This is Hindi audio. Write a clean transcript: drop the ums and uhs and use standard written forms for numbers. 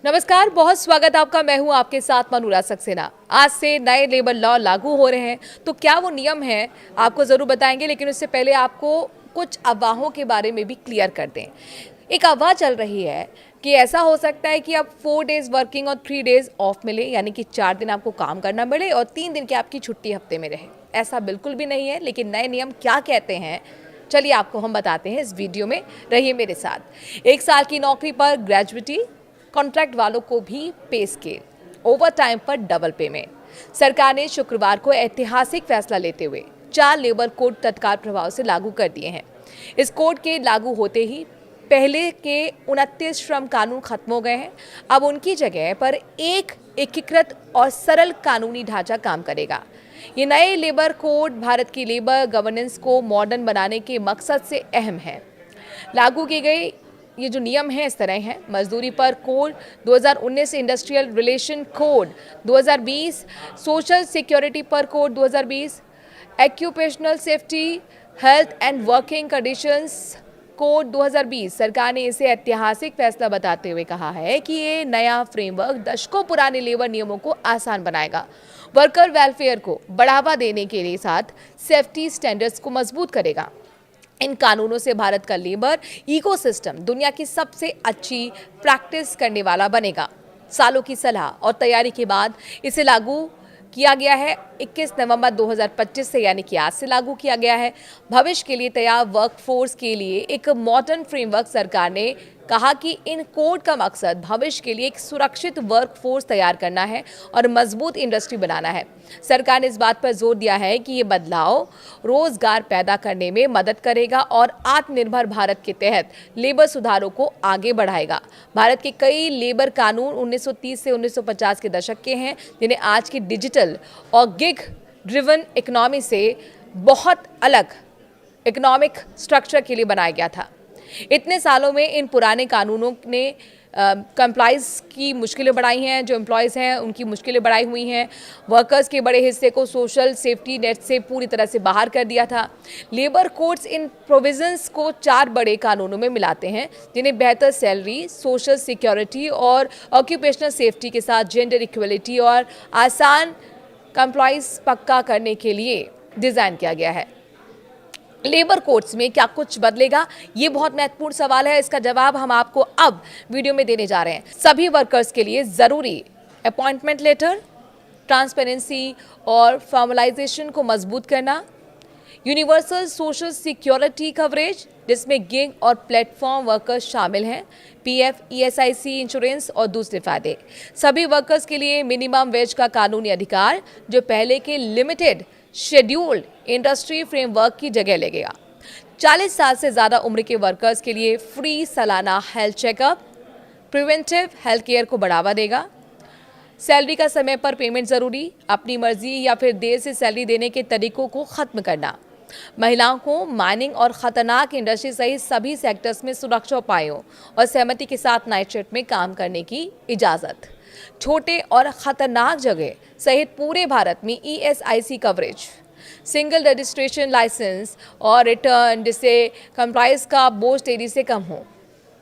नमस्कार, बहुत स्वागत है आपका। मैं हूं आपके साथ मनूरा सक्सेना। आज से नए लेबर लॉ लागू हो रहे हैं, तो क्या वो नियम हैं आपको ज़रूर बताएंगे, लेकिन उससे पहले आपको कुछ अफवाहों के बारे में भी क्लियर कर दें। एक अफवाह चल रही है कि ऐसा हो सकता है कि अब 4 डेज़ वर्किंग और 3 डेज़ ऑफ मिले, यानी कि 4 दिन आपको काम करना मिले और 3 दिन की आपकी छुट्टी हफ्ते में रहे। ऐसा बिल्कुल भी नहीं है, लेकिन नए नियम क्या कहते हैं चलिए आपको हम बताते हैं इस वीडियो में। रहिए मेरे साथ। 1 साल की नौकरी पर ग्रेजुइटी, कॉन्ट्रैक्ट वालों को भी पे स्केल, ओवर टाइम पर डबल पेमेंट। सरकार ने शुक्रवार को ऐतिहासिक फैसला लेते हुए 4 लेबर कोड तत्काल प्रभाव से लागू कर दिए हैं। इस कोड के लागू होते ही पहले के 29 श्रम कानून खत्म हो गए हैं। अब उनकी जगह पर एक एकीकृत और सरल कानूनी ढांचा काम करेगा। ये नए लेबर कोड भारत की लेबर गवर्नेंस को मॉडर्न बनाने के मकसद से अहम है। लागू की गई ये जो नियम है इस तरह हैं: मजदूरी पर code 2019, industrial relation code 2020, social security पर code 2020, occupational safety, health and working conditions code 2020। सरकार ने इसे ऐतिहासिक फैसला बताते हुए कहा है कि ये नया फ्रेमवर्क दशकों पुराने लेबर नियमों को आसान बनाएगा, वर्कर वेलफेयर को बढ़ावा देने के लिए साथ सेफ्टी स्टैंडर्ड्स को मजबूत करेगा। इन कानूनों से भारत का लेबर इकोसिस्टम दुनिया की सबसे अच्छी प्रैक्टिस करने वाला बनेगा। सालों की सलाह और तैयारी के बाद इसे लागू किया गया है। 21 नवंबर 2025 से, यानी कि आज से लागू किया गया है। भविष्य के लिए तैयार वर्कफोर्स के लिए एक मॉडर्न फ्रेमवर्क। सरकार ने कहा कि इन कोड का मकसद भविष्य के लिए एक सुरक्षित वर्कफोर्स तैयार करना है और मजबूत इंडस्ट्री बनाना है। सरकार ने इस बात पर जोर दिया है कि ये बदलाव रोजगार पैदा करने में मदद करेगा और आत्मनिर्भर भारत के तहत लेबर सुधारों को आगे बढ़ाएगा। भारत के कई लेबर कानून 1930 से 1950 के दशक के हैं, जिन्हें आज की डिजिटल और गिग ड्रिवन इकोनॉमी से बहुत अलग इकोनॉमिक स्ट्रक्चर के लिए बनाया गया था। इतने सालों में इन पुराने कानूनों ने कंप्लाइज की मुश्किलें बढ़ाई हैं। जो एम्प्लॉयज़ हैं उनकी मुश्किलें बढ़ाई हुई हैं। वर्कर्स के बड़े हिस्से को सोशल सेफ्टी नेट से पूरी तरह से बाहर कर दिया था। लेबर कोड्स इन प्रोविजंस को 4 बड़े कानूनों में मिलाते हैं, जिन्हें बेहतर सैलरी, सोशल सिक्योरिटी और ऑक्यूपेशनल सेफ्टी के साथ जेंडर इक्वलिटी और आसान कंप्लाइज पक्का करने के लिए डिज़ाइन किया गया है। लेबर कोड्स में क्या कुछ बदलेगा, ये बहुत महत्वपूर्ण सवाल है। इसका जवाब हम आपको अब वीडियो में देने जा रहे हैं। सभी वर्कर्स के लिए ज़रूरी अपॉइंटमेंट लेटर, ट्रांसपेरेंसी और फॉर्मलाइजेशन को मजबूत करना, यूनिवर्सल सोशल सिक्योरिटी कवरेज जिसमें गिग और प्लेटफॉर्म वर्कर्स शामिल हैं, पीएफ, ईएसआईसी इंश्योरेंस और दूसरे फायदे। सभी वर्कर्स के लिए मिनिमम वेज का कानूनी अधिकार, जो पहले के लिमिटेड शेड्यूल्ड इंडस्ट्री फ्रेमवर्क की जगह लगेगा। 40 साल से ज़्यादा उम्र के वर्कर्स के लिए फ्री सालाना health checkup, preventive health care को बढ़ावा देगा। सैलरी का समय पर पेमेंट ज़रूरी, अपनी मर्जी या फिर देर से सैलरी देने के तरीकों को ख़त्म करना। महिलाओं को माइनिंग और ख़तरनाक इंडस्ट्री सहित सभी सेक्टर्स में सुरक्षा उपायों और सहमति के साथ नाइट शिफ्ट में काम करने की इजाज़त। छोटे और ख़तरनाक जगह सहित पूरे भारत में ESIC coverage, single registration licence और रिटर्न, जिससे कंप्लाइंस का बोझ तेजी से कम हो।